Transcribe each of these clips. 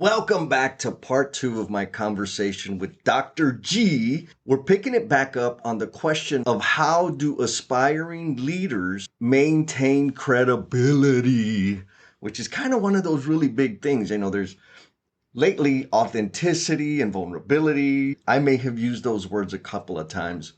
Welcome back to part 2 of my conversation with Dr. G. We're picking it back up on the question of how do aspiring leaders maintain credibility, which is kind of one of those really big things. There's lately authenticity and vulnerability. I may have used those words a couple of times,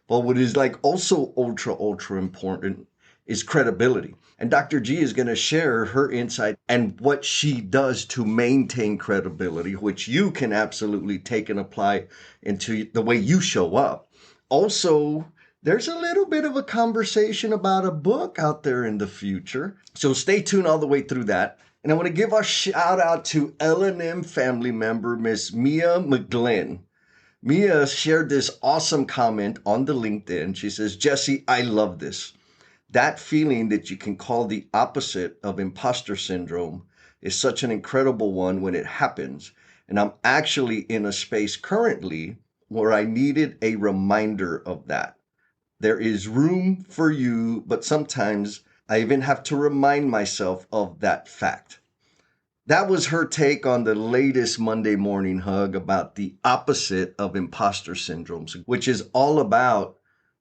but what is like also ultra important is credibility. And Dr. G is going to share her insight and what she does to maintain credibility, which you can absolutely take and apply into the way you show up. Also, there's a little bit of a conversation about a book out there in the future. So stay tuned all the way through that. And I want to give a shout out to L&M family member, Miss Mia McGlynn. Mia shared this awesome comment on the LinkedIn. She says, Jesse, I love this. That feeling that you can call the opposite of imposter syndrome is such an incredible one when it happens. And I'm actually in a space currently where I needed a reminder of that. There is room for you, but sometimes I even have to remind myself of that fact. That was her take on the latest Monday Morning Hug about the opposite of imposter syndromes, which is all about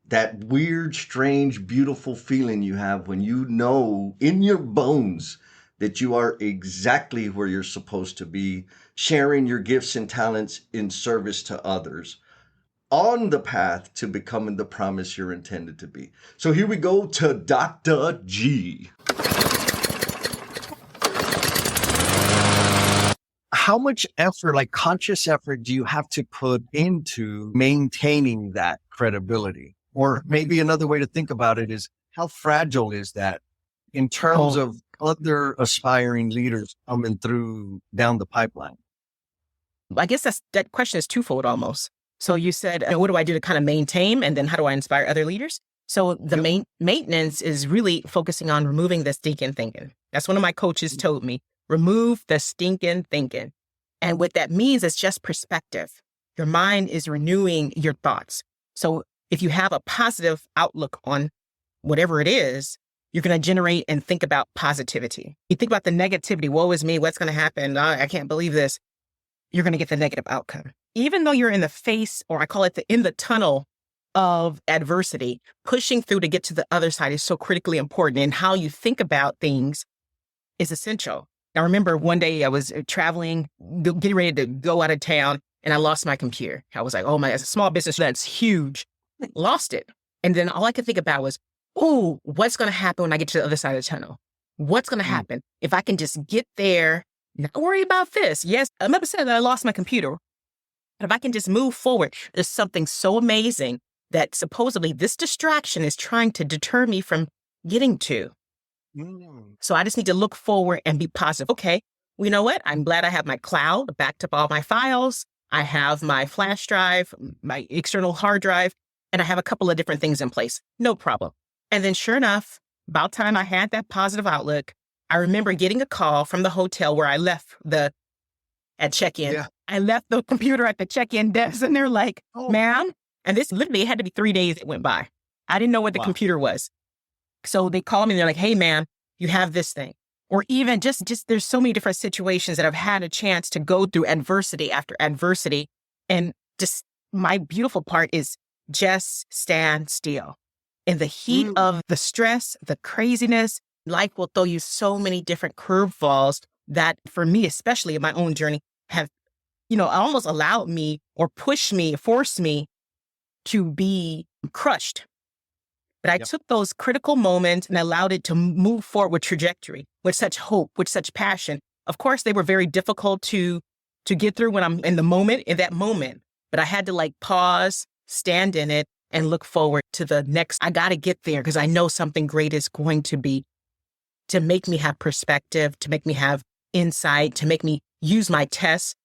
that weird, strange, beautiful feeling you have when you know in your bones that you are exactly where you're supposed to be, sharing your gifts and talents in service to others, on the path to becoming the promise you're intended to be. So here we go to Dr. G. How much effort, like conscious effort, do you have to put into maintaining that credibility? Or maybe another way to think about it is, how fragile is that in terms of other aspiring leaders coming through down the pipeline? I guess that question is twofold almost. So you said, what do I do to kind of maintain? And then how do I inspire other leaders? So the maintenance is really focusing on removing the stinking thinking. That's one of my coaches told me. Remove the stinking thinking. And what that means is just perspective. Your mind is renewing your thoughts. So if you have a positive outlook on whatever it is, you're going to generate and think about positivity. You think about the negativity, woe is me, what's going to happen? I can't believe this. You're going to get the negative outcome. Even though you're in the face, or I call it in the tunnel of adversity, pushing through to get to the other side is so critically important. And how you think about things is essential. I remember one day I was traveling, getting ready to go out of town, and I lost my computer. I was like, oh my, as a small business, that's huge. Lost it. And then all I could think about was, oh, what's going to happen when I get to the other side of the tunnel? What's going to happen if I can just get there, not worry about this? Yes, I'm upset that I lost my computer. But if I can just move forward, there's something so amazing that supposedly this distraction is trying to deter me from getting to. So I just need to look forward and be positive. Okay, well, you know what? I'm glad I have my cloud, backed up all my files. I have my flash drive, my external hard drive, and I have a couple of different things in place. No problem. And then sure enough, about time I had that positive outlook, I remember getting a call from the hotel where I left at check-in. Yeah. I left the computer at the check-in desk, and they're like, ma'am, and this literally had to be 3 days it went by. I didn't know what the computer was. So they called me and they're like, hey, ma'am, you have this thing. Or even just there's so many different situations that I've had a chance to go through adversity after adversity. And just my beautiful part is just stand still. In the heat of the stress, the craziness, life will throw you so many different curveballs that for me, especially in my own journey, have, almost allowed me or pushed me, forced me to be crushed. But I took those critical moments and allowed it to move forward with trajectory, with such hope, with such passion. Of course, they were very difficult to get through when I'm in that moment. But I had to pause, stand in it, and look forward to the next. I got to get there because I know something great is going to be, to make me have perspective, to make me have insight, to make me use my tests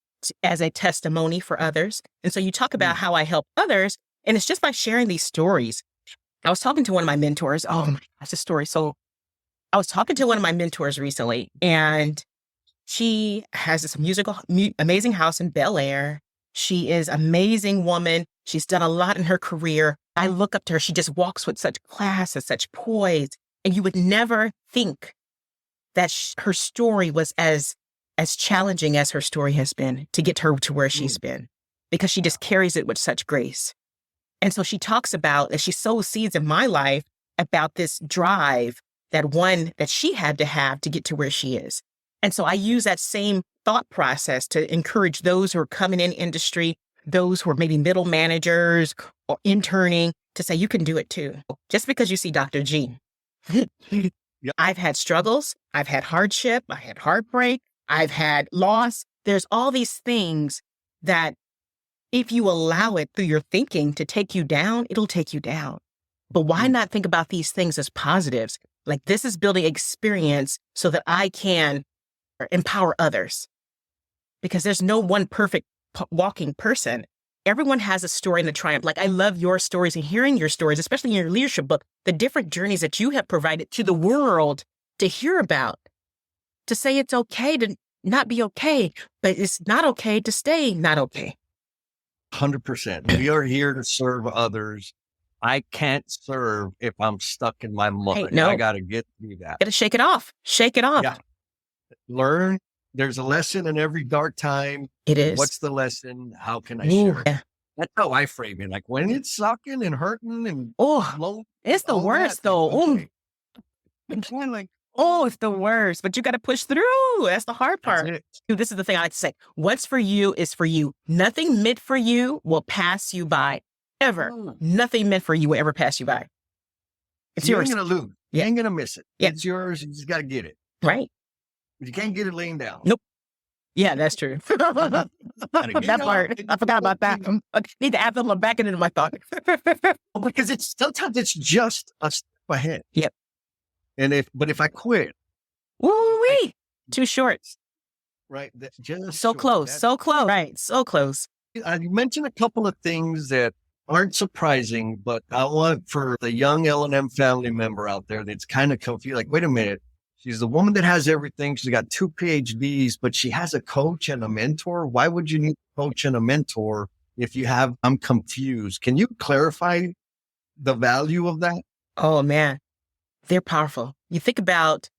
as a testimony for others. And so you talk about how I help others, and it's just by sharing these stories. I was talking to one of my mentors. Oh my gosh, this story. So I was talking to one of my mentors recently, and she has this amazing house in Bel Air. She is an amazing woman. She's done a lot in her career. I look up to her. She just walks with such class and such poise. And you would never think that her story was as as challenging as her story has been to get her to where she's been, because she just carries it with such grace. And so she talks about, as she sows seeds in my life, about this drive that she had to have to get to where she is. And so I use that same thought process to encourage those who are coming in industry, those who are maybe middle managers or interning, to say, you can do it too. Just because you see Dr. G. Yep. I've had struggles. I've had hardship. I had heartbreak. I've had loss. There's all these things that if you allow it through your thinking to take you down, it'll take you down. But why not think about these things as positives? Like, this is building experience so that I can empower others. Because there's no one perfect walking person. Everyone has a story and a triumph. Like, I love your stories and hearing your stories, especially in your leadership book, the different journeys that you have provided to the world to hear about, to say it's okay to not be okay, but it's not okay to stay not okay. 100%. We are here to serve others. I can't serve if I'm stuck in my mud. Hey, no. I got to get through that. Got to shake it off. Shake it off. Yeah. Learn. There's a lesson in every dark time. It is. What's the lesson? How can I Ooh, share it? yeah. That's how I frame it. Like, when it's sucking and hurting and Oh, it's the worst though. Okay. Oh, it's the worst, but you got to push through. That's the hard part. That's This is the thing I like to say. What's for you is for you. Nothing meant for you will pass you by. Ever. Nothing meant for you will ever pass you by. It's you yours. ain't going to lose. Yeah. You ain't going to miss it. Yeah. It's yours. You just got to get it. Right. If you can't get it laying down. Nope. Yeah, that's true. That part. I forgot about that. I need to add them back into my thought. Because sometimes it's just a step ahead. Yep. But if I quit, Woo-wee. Too short. right? Just So short. close. So close. Right. So close. I mentioned a couple of things that aren't surprising, but I want for the young L&M family member out there that's kind of confused. Like, wait a minute. She's the woman that has everything. She's got 2 PhDs, but she has a coach and a mentor. Why would you need a coach and a mentor if you have, I'm confused. Can you clarify the value of that? Oh, man. They're powerful. You think about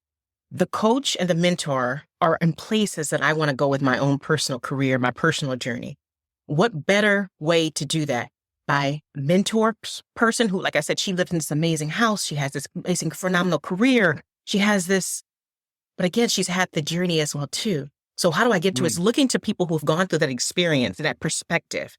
the coach and the mentor are in places that I want to go with my own personal career, my personal journey. What better way to do that? By a mentor person who, like I said, she lived in this amazing house. She has this amazing, phenomenal career. She has this, but again, she's had the journey as well, too. So how do I get to it? It's looking to people who've gone through that experience and that perspective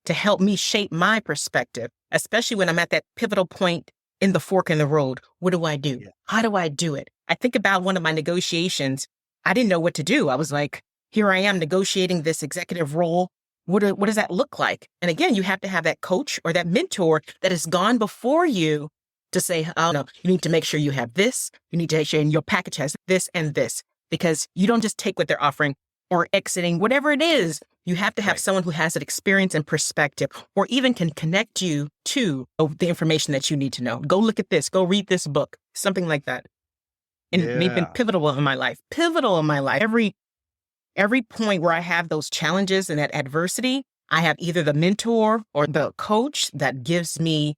to help me shape my perspective, especially when I'm at that pivotal point in the fork in the road. What do I do? Yeah. How do I do it? I think about one of my negotiations. I didn't know what to do. I was like, here I am negotiating this executive role. What does that look like? And again, you have to have that coach or that mentor that has gone before you to say, oh, no, you need to make sure you have this. You need to make sure your package has this and this, because you don't just take what they're offering or exiting, whatever it is. You have to have someone who has that experience and perspective, or even can connect you to the information that you need to know. Go look at this. Go read this book, something like that. And they've been pivotal in my life. Every point where I have those challenges and that adversity, I have either the mentor or the coach that gives me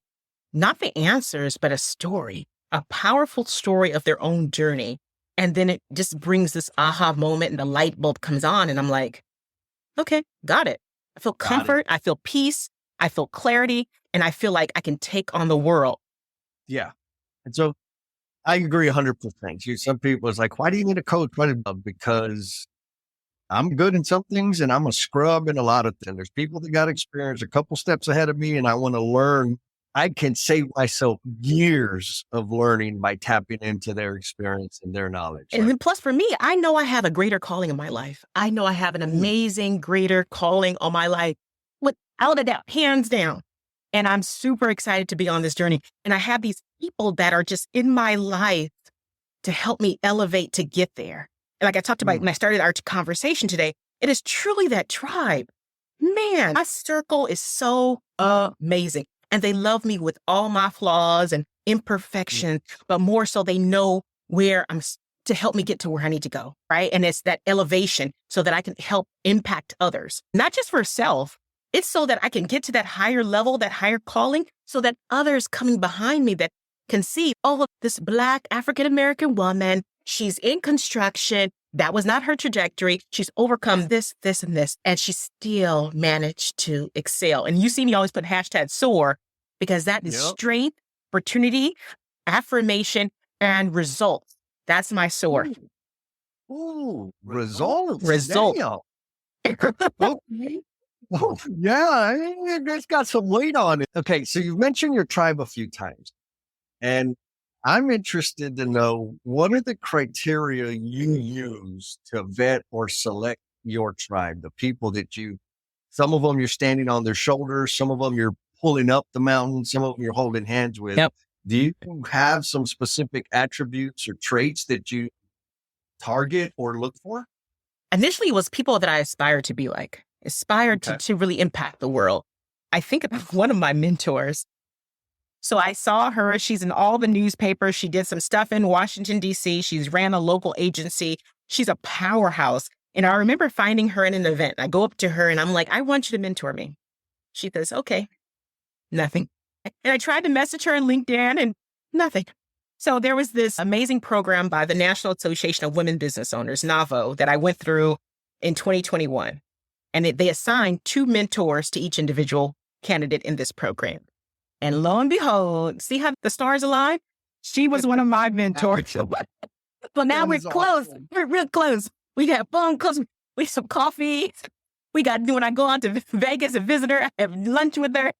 not the answers, but a story, a powerful story of their own journey. And then it just brings this aha moment and the light bulb comes on and I'm like, okay, got it. I feel comfort. I feel peace. I feel clarity. And I feel like I can take on the world. Yeah. And so I agree 100%. Some people, it's like, why do you need a coach? Because I'm good in some things and I'm a scrub in a lot of things. There's people that got experience a couple steps ahead of me and I want to learn. I can save myself years of learning by tapping into their experience and their knowledge. And then plus for me, I know I have a greater calling in my life. I know I have an amazing, greater calling on my life without a doubt, hands down. And I'm super excited to be on this journey. And I have these people that are just in my life to help me elevate to get there. And like I talked about when I started our conversation today, it is truly that tribe. Man, my circle is so amazing. And they love me with all my flaws and imperfections, but more so they know where I'm to help me get to where I need to go, right? And it's that elevation so that I can help impact others, not just for self. It's so that I can get to that higher level, that higher calling, so that others coming behind me that can see, oh, this Black African-American woman, she's in construction, That was not her trajectory. She's overcome this, this, and this, and she still managed to excel. And you see me always put hashtag SOAR because that is strength, opportunity, affirmation, and results. That's my SOAR. Ooh, results. Result. Oh, yeah, it's got some weight on it. Okay, so you've mentioned your tribe a few times, and I'm interested to know what are the criteria you use to vet or select your tribe, the people that some of them you're standing on their shoulders, some of them you're pulling up the mountain, some of them you're holding hands with. Yep. Do you have some specific attributes or traits that you target or look for? Initially, it was people that I aspired to be like, to really impact the world. I think about one of my mentors. So I saw her, she's in all the newspapers. She did some stuff in Washington, D.C. She's ran a local agency. She's a powerhouse. And I remember finding her in an event. I go up to her and I'm like, I want you to mentor me. She says, okay, nothing. And I tried to message her on LinkedIn and nothing. So there was this amazing program by the National Association of Women Business Owners, NAVO, that I went through in 2021. And they assigned 2 mentors to each individual candidate in this program. And lo and behold, see how the stars align? She was one of my mentors. But now we're close. Awesome. We're real close. We got phone calls. We have some coffee. When I go out to Vegas and visit her, I have lunch with her.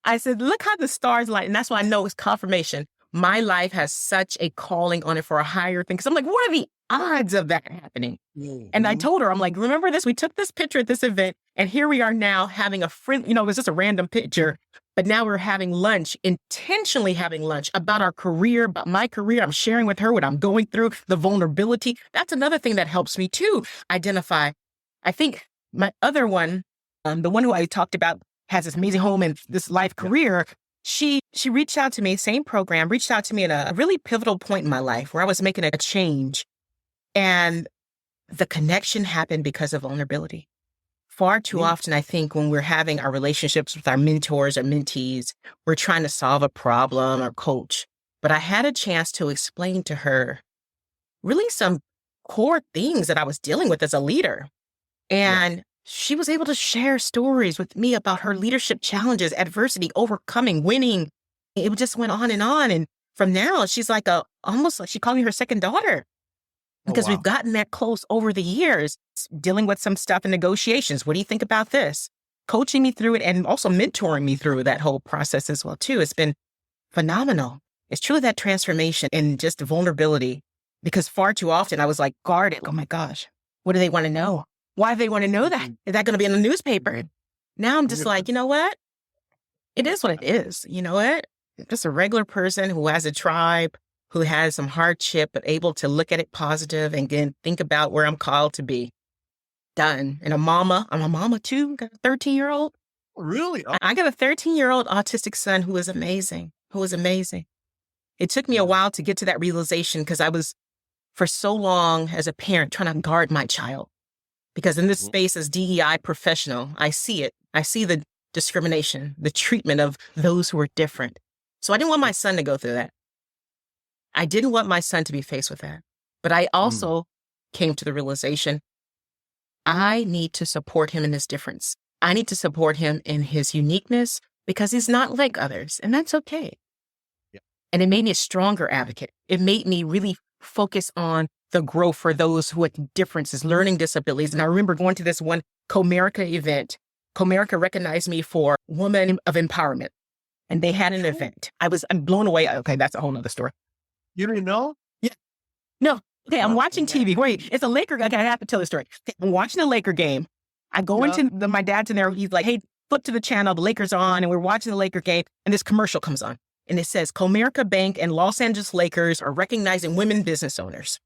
I said, look how the stars align. And that's why I know it's confirmation. My life has such a calling on it for a higher thing. Because I'm like, what are the odds of that happening? Mm-hmm. And I told her, I'm like, remember this? We took this picture at this event, and here we are now having a friend, it was just a random picture, but now we're having lunch, intentionally having lunch about our career, about my career. I'm sharing with her what I'm going through, the vulnerability. That's another thing that helps me too, identify. I think my other one, the one who I talked about has this amazing home and this life career. She reached out to me, same program, reached out to me at a really pivotal point in my life where I was making a change. And the connection happened because of vulnerability. Far too often, I think when we're having our relationships with our mentors or mentees, we're trying to solve a problem or coach. But I had a chance to explain to her really some core things that I was dealing with as a leader. And she was able to share stories with me about her leadership challenges, adversity, overcoming, winning. It just went on. And from now, she's like almost like she called me her second daughter because we've gotten that close over the years, dealing with some stuff in negotiations. What do you think about this? Coaching me through it and also mentoring me through that whole process as well, too. It's been phenomenal. It's truly that transformation and just vulnerability, because far too often I was like guarded. Oh my gosh, what do they want to know? Why do they want to know that? Is that going to be in the newspaper? Now I'm just like, you know what? It is what it is. You know what? Just a regular person who has a tribe, who has some hardship, but able to look at it positive and again, think about where I'm called to be. Done. And I'm a mama too. Got a 13-year-old. Really? I got a 13-year-old autistic son who is amazing. It took me a while to get to that realization because I was for so long as a parent trying to guard my child. Because in this space as DEI professional, I see it. I see the discrimination, the treatment of those who are different. So I didn't want my son to go through that. I didn't want my son to be faced with that. But I also came to the realization, I need to support him in his difference. I need to support him in his uniqueness because he's not like others. And that's okay. Yeah. And it made me a stronger advocate. It made me really focus on the growth for those who had differences, learning disabilities. And I remember going to this one Comerica event. Comerica recognized me for Woman of Empowerment. And they had an event. I'm blown away. Okay, that's a whole nother story. You didn't know? Yeah. No. Okay, I'm watching TV. Wait, it's a Laker. Okay, I have to tell the story. I'm watching a Laker game. I go into my dad's in there. He's like, hey, flip to the channel. The Lakers are on. And we're watching the Laker game. And this commercial comes on. And it says, Comerica Bank and Los Angeles Lakers are recognizing women business owners.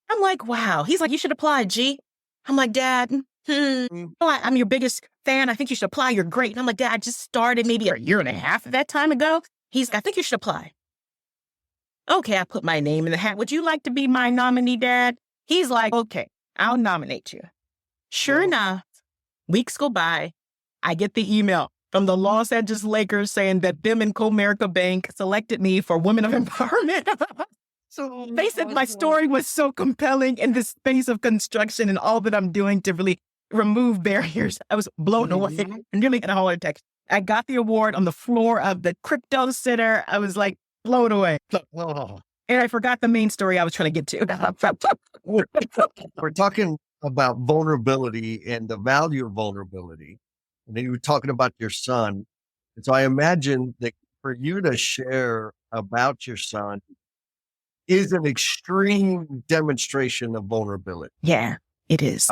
I'm like, wow. He's like, you should apply, G. I'm like, Dad, I'm your biggest fan. I think you should apply. You're great. And I'm like, Dad, I just started maybe a year and a half of that time ago. He's like, I think you should apply. Okay, I put my name in the hat. Would you like to be my nominee, Dad? He's like, okay, I'll nominate you. Sure enough, weeks go by. I get the email from the Los Angeles Lakers saying that them and Comerica Bank selected me for Women of Empowerment. So They said my story was so compelling in this space of construction and all that I'm doing to really remove barriers. I was blown away and nearly had a heart attack. I got the award on the floor of the crypto center. I was like blown away. Oh. And I forgot the main story I was trying to get to. We're talking about vulnerability and the value of vulnerability. And then you were talking about your son. And so I imagine that for you to share about your son is an extreme demonstration of vulnerability. Yeah, it is.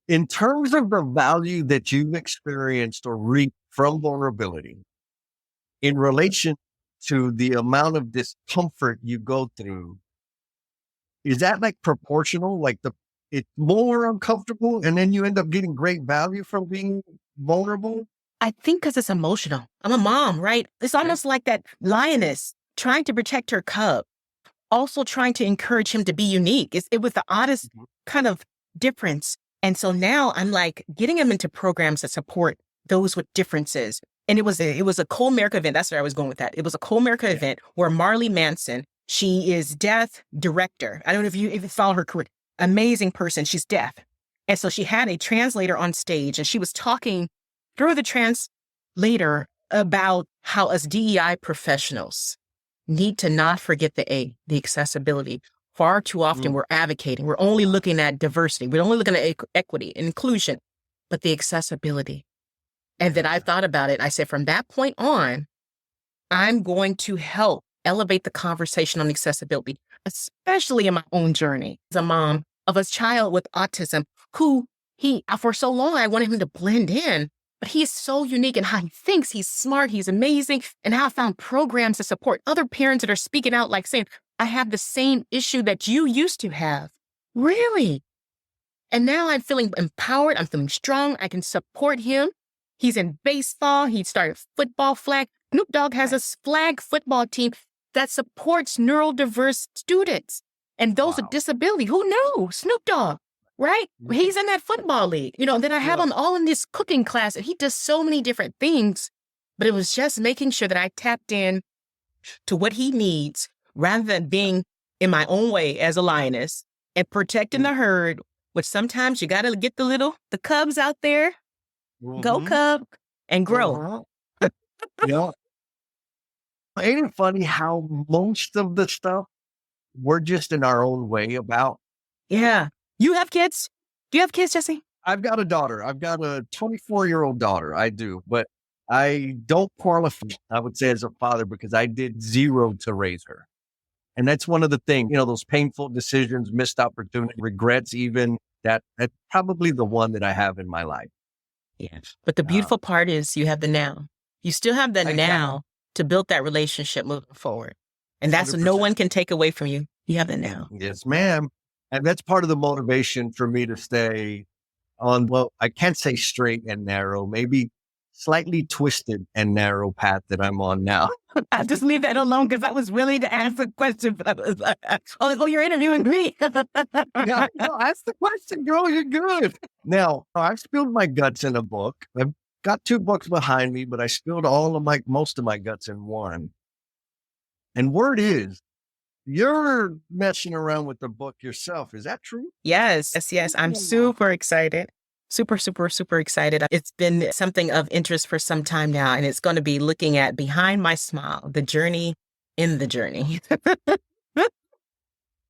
In terms of the value that you've experienced or reaped from vulnerability in relation to the amount of discomfort you go through, is that like proportional? Like it's more uncomfortable and then you end up getting great value from being vulnerable? I think because it's emotional. I'm a mom, right? It's almost like that lioness trying to protect her cub, also trying to encourage him to be unique. It was the oddest kind of difference. And so now I'm like getting him into programs that support those with differences. And it was a Co-America event. That's where I was going with that. It was a Co-America event where Marley Manson, she is deaf director. I don't know if you follow her career. Amazing person. She's deaf. And so she had a translator on stage and she was talking through the translator about how us DEI professionals need to not forget the A, the accessibility. Far too often we're advocating. We're only looking at diversity. We're only looking at equity and inclusion, but the accessibility. And then I thought about it. I said, from that point on, I'm going to help elevate the conversation on accessibility, especially in my own journey as a mom of a child with autism who for so long, I wanted him to blend in, but he is so unique in how he thinks. He's smart. He's amazing. And how I found programs to support other parents that are speaking out, like saying, I have the same issue that you used to have. Really? And now I'm feeling empowered. I'm feeling strong. I can support him. He's in baseball. He started football flag. Snoop Dogg has a flag football team that supports neurodiverse students and those with disability. Who knew? Snoop Dogg, right? He's in that football league. Then I have him all in this cooking class and he does so many different things, but it was just making sure that I tapped in to what he needs rather than being in my own way as a lioness and protecting the herd, which sometimes you got to get the cubs out there. Go cub and grow. Yeah. Ain't it funny how most of the stuff we're just in our own way about? Yeah. You have kids? Do you have kids, Jesse? I've got a daughter. I've got a 24-year-old daughter. I do, but I don't qualify, I would say, as a father because I did zero to raise her. And that's one of the things, those painful decisions, missed opportunity, regrets, even that's probably the one that I have in my life. Yeah. But the beautiful part is you have the now. You still have the now to build that relationship moving forward. And that's 100%. What no one can take away from you. You have the now. Yes, ma'am. And that's part of the motivation for me to stay on, well, I can't say straight and narrow, maybe slightly twisted and narrow path that I'm on now. I'll just leave that alone because I was willing to ask the question, but I was like, oh, you're interviewing me. Yeah, no, ask the question, girl. You're good. Now, I've spilled my guts in a book. I've got 2 books behind me, but I spilled most of my guts in one. And word is, you're messing around with the book yourself. Is that true? Yes. I'm super excited. Super, super, super excited. It's been something of interest for some time now, and it's going to be looking at behind my smile, the journey in the journey.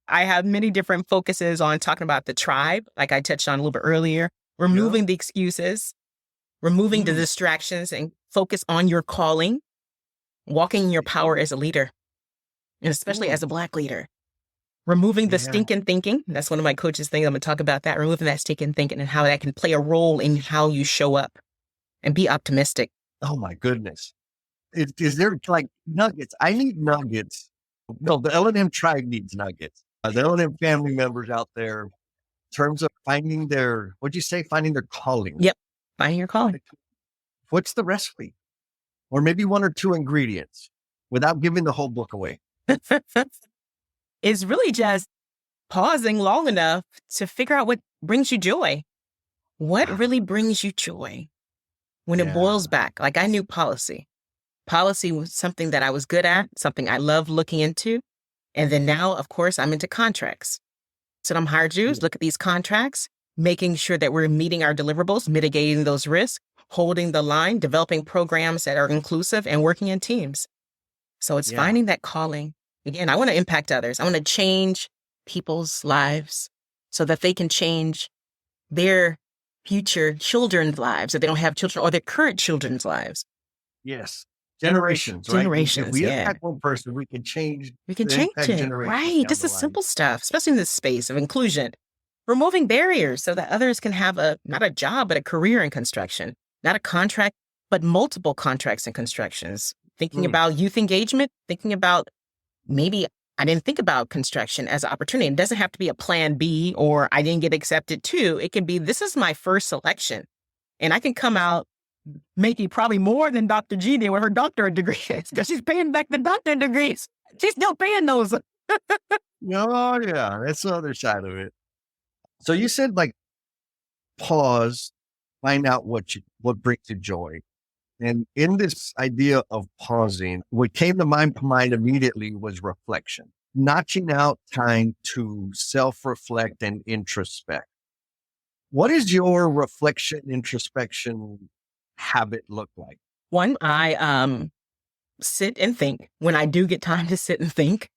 I have many different focuses on talking about the tribe, like I touched on a little bit earlier, removing the excuses, removing the distractions, and focus on your calling, walking in your power as a leader, and especially as a Black leader. Removing the stinking thinking. That's one of my coaches' things. I'm going to talk about that. Removing that stinking thinking and how that can play a role in how you show up and be optimistic. Oh, my goodness. Is there like nuggets? I need nuggets. No, the L&M tribe needs nuggets. The L&M family members out there, in terms of finding finding their calling. Yep. Finding your calling. What's the recipe? Or maybe 1 or 2 ingredients without giving the whole book away. It's really just pausing long enough to figure out what brings you joy. What really brings you joy? When it boils back, like I knew policy. Policy was something that I was good at, something I loved looking into. And then now, of course, I'm into contracts. So what I'm hired to do is look at these contracts, making sure that we're meeting our deliverables, mitigating those risks, holding the line, developing programs that are inclusive, and working in teams. So it's finding that calling. Again, I want to impact others. I want to change people's lives so that they can change their future children's lives, if they don't have children, or their current children's lives. Yes. Generations, right? Generations, If we yeah. impact one person, we can change We can change impact it. generations Right. down This the is line. simple stuff, especially in this space of inclusion. Removing barriers so that others can have not a job, but a career in construction, not a contract, but multiple contracts and constructions. Thinking about youth engagement, thinking about maybe I didn't think about construction as an opportunity. It doesn't have to be a plan B or I didn't get accepted to. It can be, this is my first selection. And I can come out making probably more than Dr. G did with her doctorate degree because she's paying back the doctorate degrees. She's still paying those. Oh, yeah. That's the other side of it. So you said like pause, find out what brings you joy. And in this idea of pausing, what came to my mind immediately was reflection, notching out time to self-reflect and introspect. What is your reflection, introspection habit look like? One, I sit and think. When I do get time to sit and think,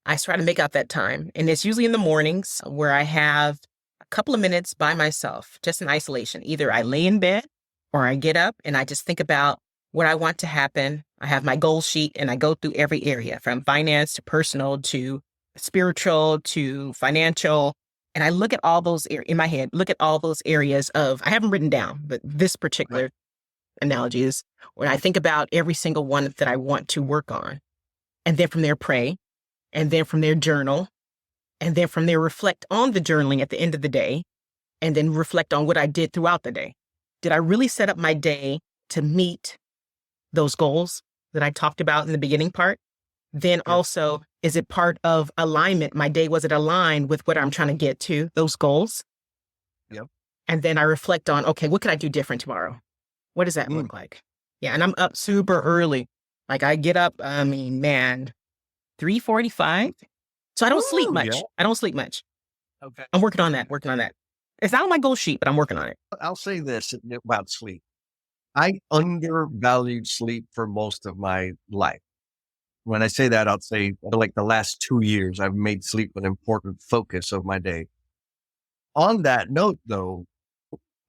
I try to make out that time. And it's usually in the mornings where I have a couple of minutes by myself, just in isolation. Either I lay in bed or I get up and I just think about what I want to happen. I have my goal sheet and I go through every area from finance to personal to spiritual to financial. And I look at all those in my head, look at all those areas of, I haven't written down, but this particular analogy is when I think about every single one that I want to work on. And then from there, pray. And then from there, journal. And then from there, reflect on the journaling at the end of the day. And then reflect on what I did throughout the day. Did I really set up my day to meet those goals that I talked about in the beginning part? Then also, is it part of alignment? My day, was it aligned with what I'm trying to get to, those goals? Yep. And then I reflect on, okay, what could I do different tomorrow? What does that look like? Yeah, and I'm up super early. Like I get up, 3:45. So I don't sleep much. Yeah. I don't sleep much. Okay. I'm working on that. It's not on my goal sheet, but I'm working on it. I'll say this about sleep. I undervalued sleep for most of my life. When I say that, I'll say like the last 2 years, I've made sleep an important focus of my day. On that note, though,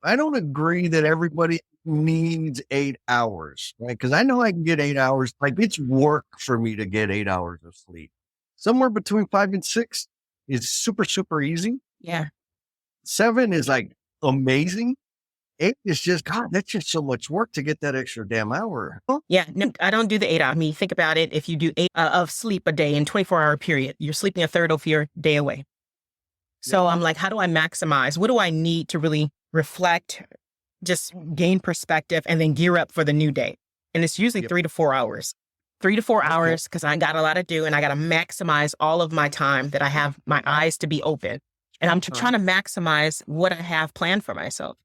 I don't agree that everybody needs 8 hours, right? Because I know I can get 8 hours. Like it's work for me to get 8 hours of sleep. Somewhere between 5 and 6 is super, super easy. Yeah. 7 is like amazing. 8 is just, God, that's just so much work to get that extra damn hour. Huh? Yeah, no, I don't do the 8 hour. I mean, think about it. If you do 8 of sleep a day in 24-hour period, you're sleeping a third of your day away. So I'm like, how do I maximize? What do I need to really reflect, just gain perspective, and then gear up for the new day? And it's usually 3 to 4 hours. 3 to 4 hours because I got a lot to do and I got to maximize all of my time that I have my eyes to be open. And I'm trying to maximize what I have planned for myself.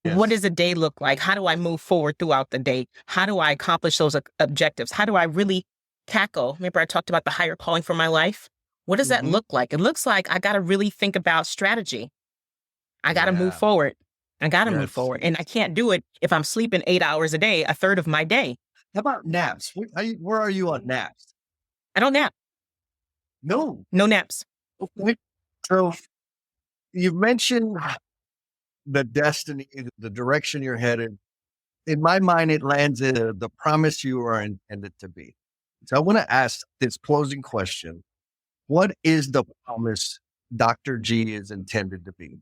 Yes. What does a day look like? How do I move forward throughout the day? How do I accomplish those objectives? How do I really tackle? Remember I talked about the higher calling for my life? What does that look like? It looks like I got to really think about strategy. I got to move forward. I got to move forward. And I can't do it if I'm sleeping 8 hours a day, a third of my day. How about naps? Where are you on naps? I don't nap. No. No naps. Okay. So you've mentioned the destiny, the direction you're headed. In my mind, it lands in the promise you are intended to be. So I want to ask this closing question. What is the promise Dr. G is intended to be?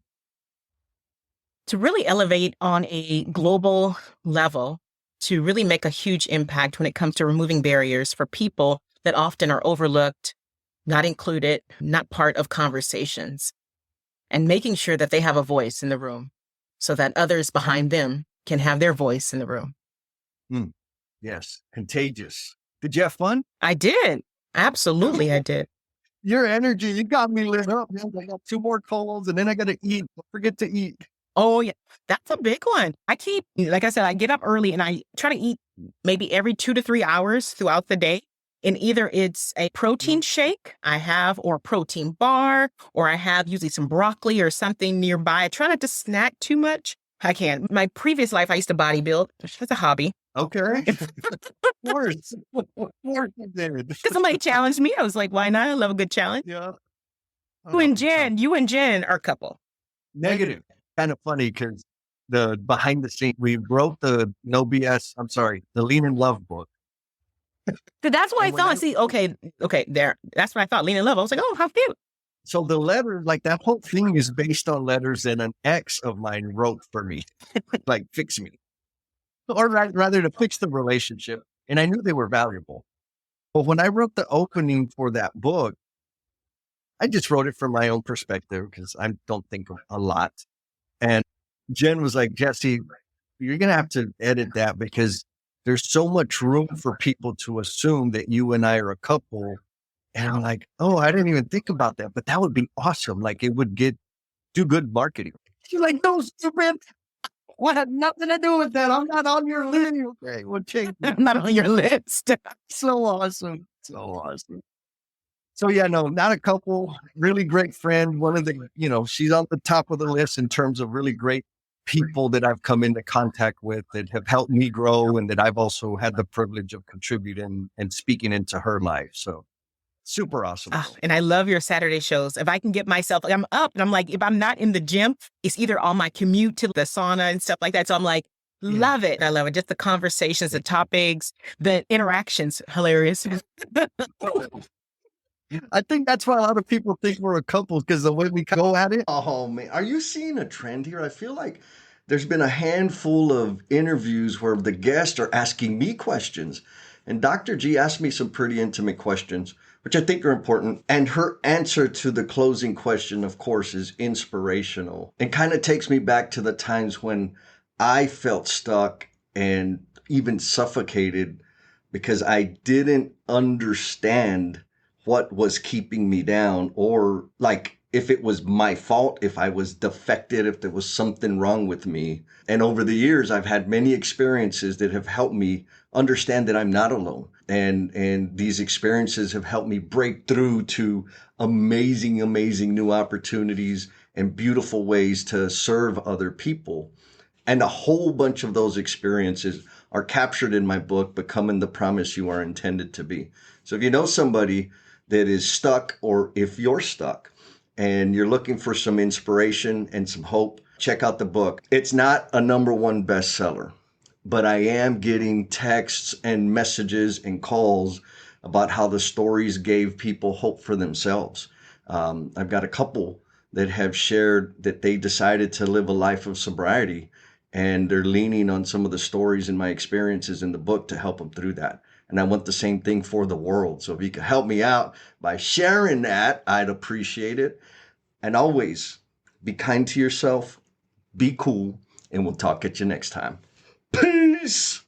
To really elevate on a global level, to really make a huge impact when it comes to removing barriers for people that often are overlooked, not included, not part of conversations, and making sure that they have a voice in the room so that others behind them can have their voice in the room. Yes. Contagious. Did you have fun? I did. Absolutely, I did. Your energy, you got me lit up. I got 2 more calls and then I got to eat. Don't forget to eat. Oh, yeah. That's a big one. Like I said, I get up early and I try to eat maybe every 2 to 3 hours throughout the day. And either it's a protein shake I have, or a protein bar, or I have usually some broccoli or something nearby. I try not to snack too much. I can. My previous life, I used to bodybuild. That's a hobby. Okay. Of course. Of course you did. Because somebody challenged me. I was like, why not? I love a good challenge. Yeah. You and Jen are a couple. Negative. Kind of funny because the behind the scenes, we wrote the No BS, the Lean in Love book. That's what I And when thought. See, okay, there. That's what I thought. Lean in Love. I was like, oh, how cute. So the letter, like that whole thing is based on letters that an ex of mine wrote for me, like fix me, or rather to fix the relationship. And I knew they were valuable. But when I wrote the opening for that book, I just wrote it from my own perspective because I don't think a lot. And Jen was like, Jesse, you're going to have to edit that because there's so much room for people to assume that you and I are a couple. And I'm like, oh, I didn't even think about that, but that would be awesome. Like it would do good marketing. She's like, no, stupid. What had nothing to do with that. I'm not on your list. Okay, we'll change that. I'm not on your list. So awesome. So awesome. So yeah, no, not a couple. Really great friend. One of the, she's on the top of the list in terms of really great people that I've come into contact with that have helped me grow and that I've also had the privilege of contributing and speaking into her life. So super awesome. And I love your Saturday shows. If I can get myself, I'm up and I'm like, if I'm not in the gym, it's either on my commute to the sauna and stuff like that. So I'm like, love it. I love it. Just the conversations, the topics, the interactions. Hilarious. I think that's why a lot of people think we're a couple because the way we go at it. Oh man, are you seeing a trend here? I feel like there's been a handful of interviews where the guests are asking me questions. And Dr. G asked me some pretty intimate questions, which I think are important. And her answer to the closing question, of course, is inspirational and kind of takes me back to the times when I felt stuck and even suffocated because I didn't understand what was keeping me down, or like if it was my fault, if I was defected, if there was something wrong with me. And over the years, I've had many experiences that have helped me understand that I'm not alone. And these experiences have helped me break through to amazing, amazing new opportunities and beautiful ways to serve other people. And a whole bunch of those experiences are captured in my book, Becoming the Promise You Are Intended to Be. So if you know somebody that is stuck, or if you're stuck and you're looking for some inspiration and some hope, check out the book. It's not a #1 bestseller, but I am getting texts and messages and calls about how the stories gave people hope for themselves. I've got a couple that have shared that they decided to live a life of sobriety, and they're leaning on some of the stories and my experiences in the book to help them through that. And I want the same thing for the world. So if you could help me out by sharing that, I'd appreciate it. And always be kind to yourself, be cool, and we'll talk at you next time. Peace.